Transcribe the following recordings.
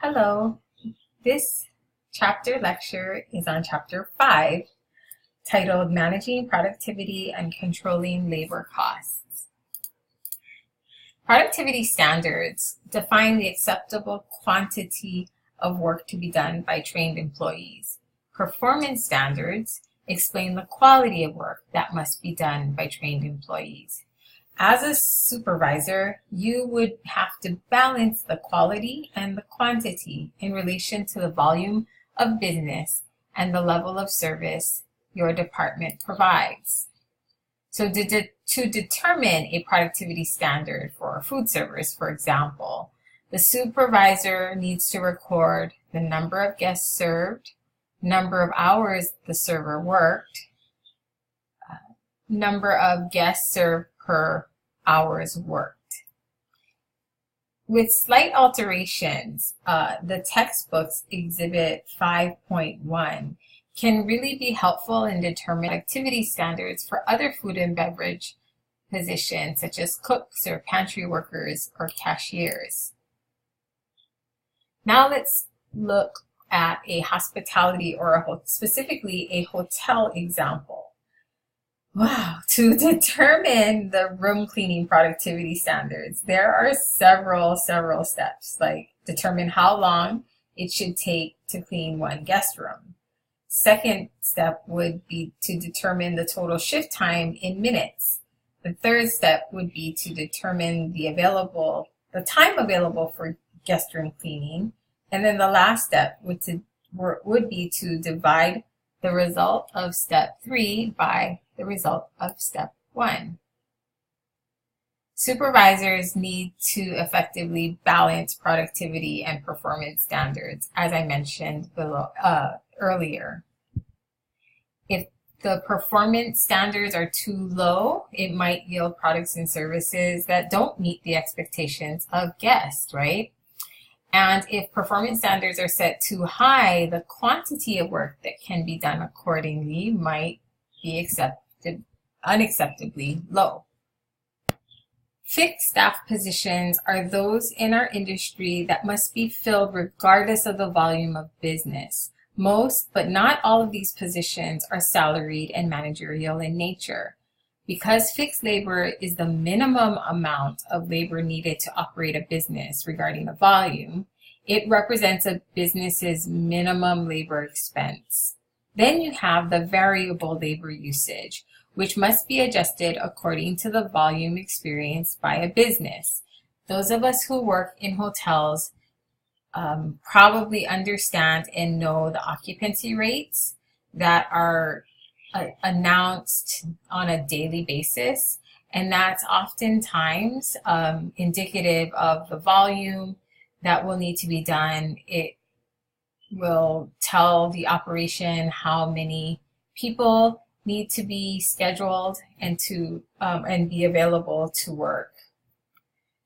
Hello. This chapter lecture is on chapter 5, titled Managing Productivity and Controlling Labor Costs. Productivity standards define the acceptable quantity of work to be done by trained employees. Performance standards explain the quality of work that must be done by trained employees. As a supervisor, you would have to balance the quality and the quantity in relation to the volume of business and the level of service your department provides. So to determine a productivity standard for food servers, for example, the supervisor needs to record the number of guests served, number of hours the server worked, number of guests served per hours worked. With slight alterations, the textbook's Exhibit 5.1 can really be helpful in determining activity standards for other food and beverage positions, such as cooks or pantry workers or cashiers. Now let's look at a hospitality or specifically a hotel example. Wow, to determine the room cleaning productivity standards, there are several steps, like determine how long it should take to clean one guest room. Second step would be to determine the total shift time in minutes. The third step would be to determine the time available for guest room cleaning. And then the last step would be to divide the result of step 3 by the result of step 1. Supervisors need to effectively balance productivity and performance standards, as I mentioned earlier. If the performance standards are too low, it might yield products and services that don't meet the expectations of guests, right? And if performance standards are set too high, the quantity of work that can be done accordingly might be unacceptably low. Fixed staff positions are those in our industry that must be filled regardless of the volume of business. Most, but not all of these positions are salaried and managerial in nature. Because fixed labor is the minimum amount of labor needed to operate a business regarding the volume, it represents a business's minimum labor expense. Then you have the variable labor usage, which must be adjusted according to the volume experienced by a business. Those of us who work in hotels probably understand and know the occupancy rates that are announced on a daily basis, and that's oftentimes indicative of the volume that will need to be done. It will tell the operation how many people need to be scheduled and be available to work.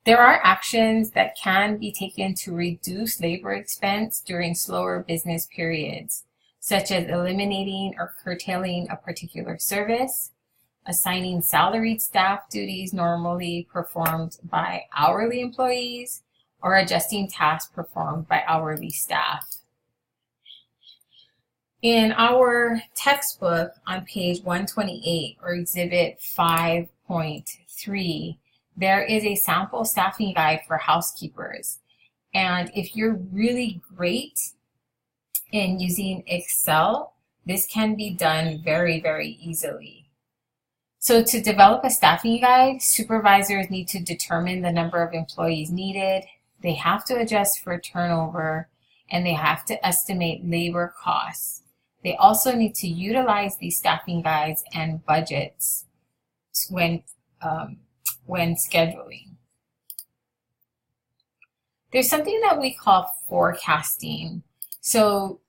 There are actions that can be taken to reduce labor expense during slower business periods, such as eliminating or curtailing a particular service, assigning salaried staff duties normally performed by hourly employees, or adjusting tasks performed by hourly staff. In our textbook on page 128, or Exhibit 5.3, there is a sample staffing guide for housekeepers. And if you're really great in using Excel, this can be done very easily. So to develop a staffing guide, supervisors need to determine the number of employees needed, they have to adjust for turnover, and they have to estimate labor costs. They also need to utilize these staffing guides and budgets when scheduling. There's something that we call forecasting. So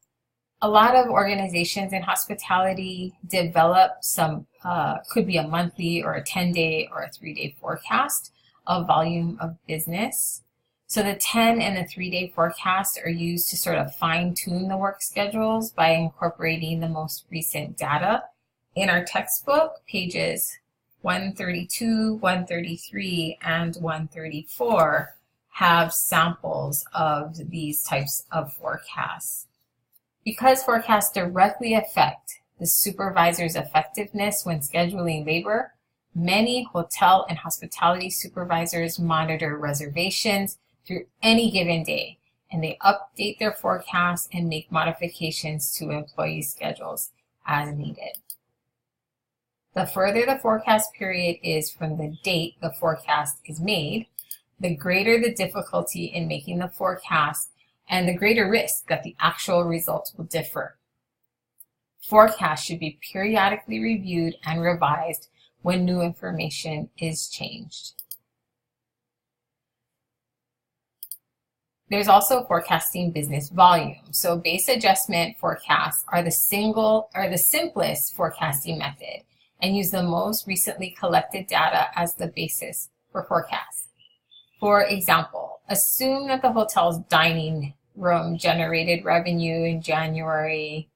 a lot of organizations in hospitality develop could be a monthly or a 10-day or a 3-day forecast of volume of business. So the 10 and the 3-day forecast are used to sort of fine-tune the work schedules by incorporating the most recent data. In our textbook, pages 132, 133, and 134 have samples of these types of forecasts. Because forecasts directly affect the supervisor's effectiveness when scheduling labor, many hotel and hospitality supervisors monitor reservations through any given day, and they update their forecasts and make modifications to employee schedules as needed. The further the forecast period is from the date the forecast is made, the greater the difficulty in making the forecast and the greater risk that the actual results will differ. Forecasts should be periodically reviewed and revised when new information is changed. There's also forecasting business volume. So base adjustment forecasts are the simplest forecasting method and use the most recently collected data as the basis for forecasts. For example, assume that the hotel's dining room generated revenue in January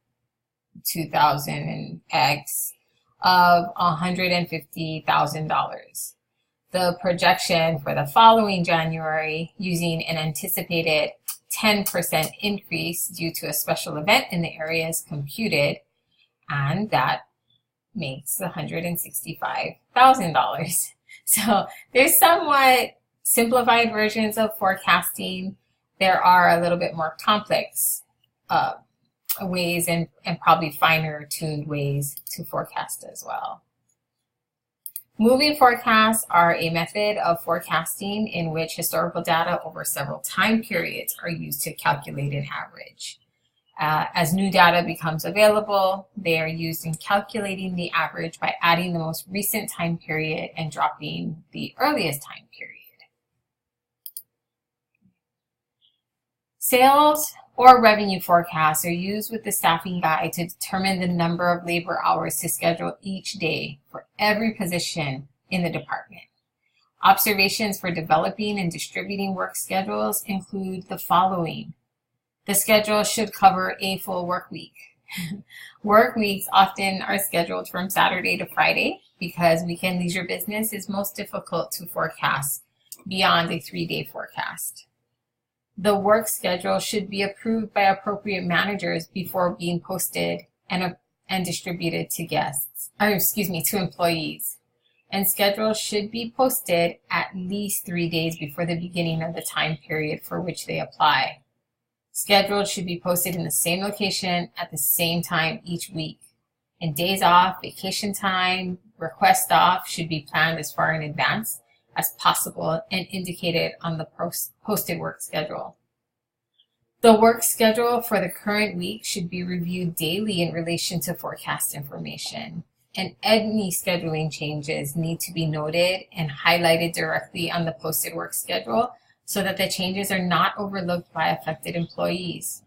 2000 and X of $150,000. The projection for the following January, using an anticipated 10% increase due to a special event in the area, is computed, and that makes $165,000. So there's somewhat simplified versions of forecasting. There are a little bit more complex ways and probably finer tuned ways to forecast as well. Moving forecasts are a method of forecasting in which historical data over several time periods are used to calculate an average. As new data becomes available, they are used in calculating the average by adding the most recent time period and dropping the earliest time period. Sales or revenue forecasts are used with the staffing guide to determine the number of labor hours to schedule each day for every position in the department. Observations for developing and distributing work schedules include the following. The schedule should cover a full work week. Work weeks often are scheduled from Saturday to Friday because weekend leisure business is most difficult to forecast beyond a 3-day forecast. The work schedule should be approved by appropriate managers before being posted and distributed to to employees. And schedules should be posted at least 3 days before the beginning of the time period for which they apply. Schedules should be posted in the same location at the same time each week. And days off, vacation time, request off should be planned as far in advance as possible and indicated on the posted work schedule. The work schedule for the current week should be reviewed daily in relation to forecast information, and any scheduling changes need to be noted and highlighted directly on the posted work schedule so that the changes are not overlooked by affected employees.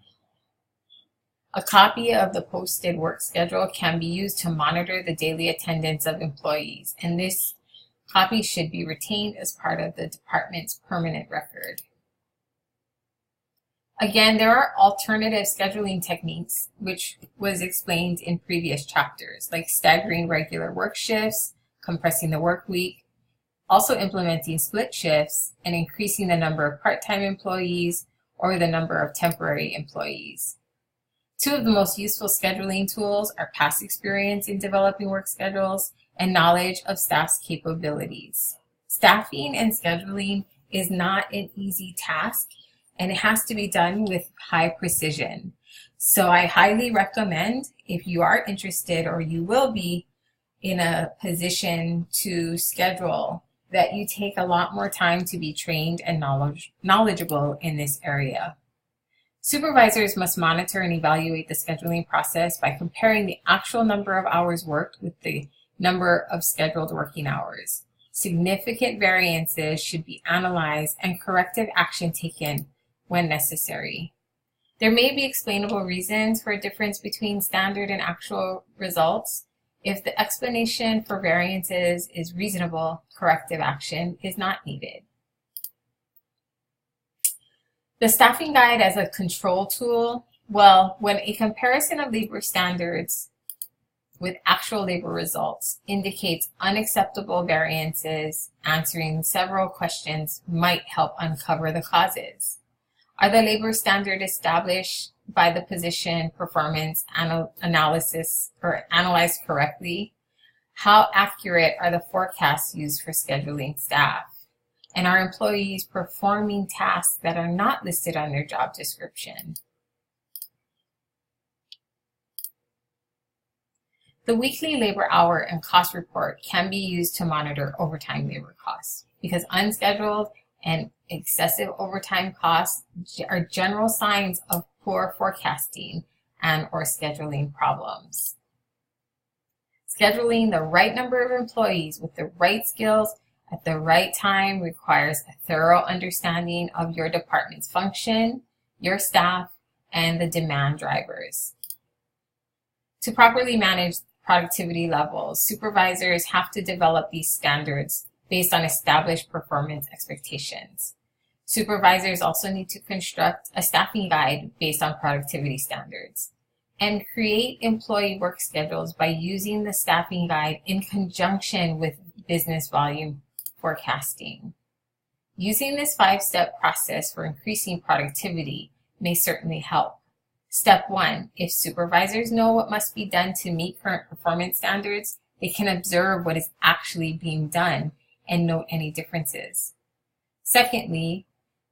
A copy of the posted work schedule can be used to monitor the daily attendance of employees, and this copy should be retained as part of the department's permanent record. Again, there are alternative scheduling techniques, which was explained in previous chapters, like staggering regular work shifts, compressing the work week, also implementing split shifts, and increasing the number of part-time employees or the number of temporary employees. Two of the most useful scheduling tools are past experience in developing work schedules and knowledge of staff's capabilities. Staffing and scheduling is not an easy task, and it has to be done with high precision. So I highly recommend, if you are interested or you will be in a position to schedule, that you take a lot more time to be trained and knowledgeable in this area. Supervisors must monitor and evaluate the scheduling process by comparing the actual number of hours worked with the number of scheduled working hours. Significant variances should be analyzed and corrective action taken when necessary. There may be explainable reasons for a difference between standard and actual results. If the explanation for variances is reasonable, corrective action is not needed. The staffing guide as a control tool, well, when a comparison of labor standards with actual labor results indicates unacceptable variances. Answering several questions might help uncover the causes. Are the labor standards established by the position performance analysis or analyzed correctly? How accurate are the forecasts used for scheduling staff? And are employees performing tasks that are not listed on their job description? The weekly labor hour and cost report can be used to monitor overtime labor costs because unscheduled and excessive overtime costs are general signs of poor forecasting and or scheduling problems. Scheduling the right number of employees with the right skills at the right time requires a thorough understanding of your department's function, your staff, and the demand drivers. To properly manage productivity levels, supervisors have to develop these standards based on established performance expectations. Supervisors also need to construct a staffing guide based on productivity standards and create employee work schedules by using the staffing guide in conjunction with business volume forecasting. Using this 5-step process for increasing productivity may certainly help. Step 1, if supervisors know what must be done to meet current performance standards, they can observe what is actually being done and note any differences. Secondly,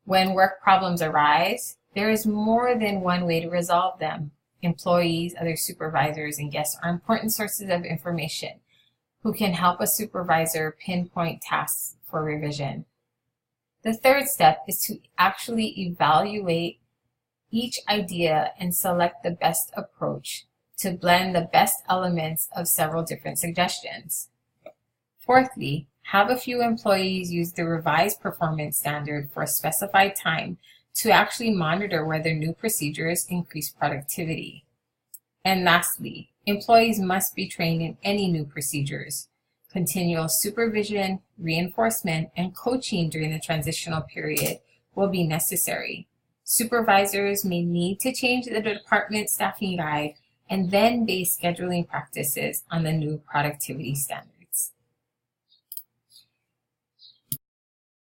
when work problems arise, there is more than one way to resolve them. Employees, other supervisors, and guests are important sources of information who can help a supervisor pinpoint tasks for revision. The third step is to actually evaluate each idea and select the best approach to blend the best elements of several different suggestions. Fourthly, have a few employees use the revised performance standard for a specified time to actually monitor whether new procedures increase productivity. And lastly, employees must be trained in any new procedures. Continual supervision, reinforcement, and coaching during the transitional period will be necessary. Supervisors may need to change the department staffing guide and then base scheduling practices on the new productivity standard.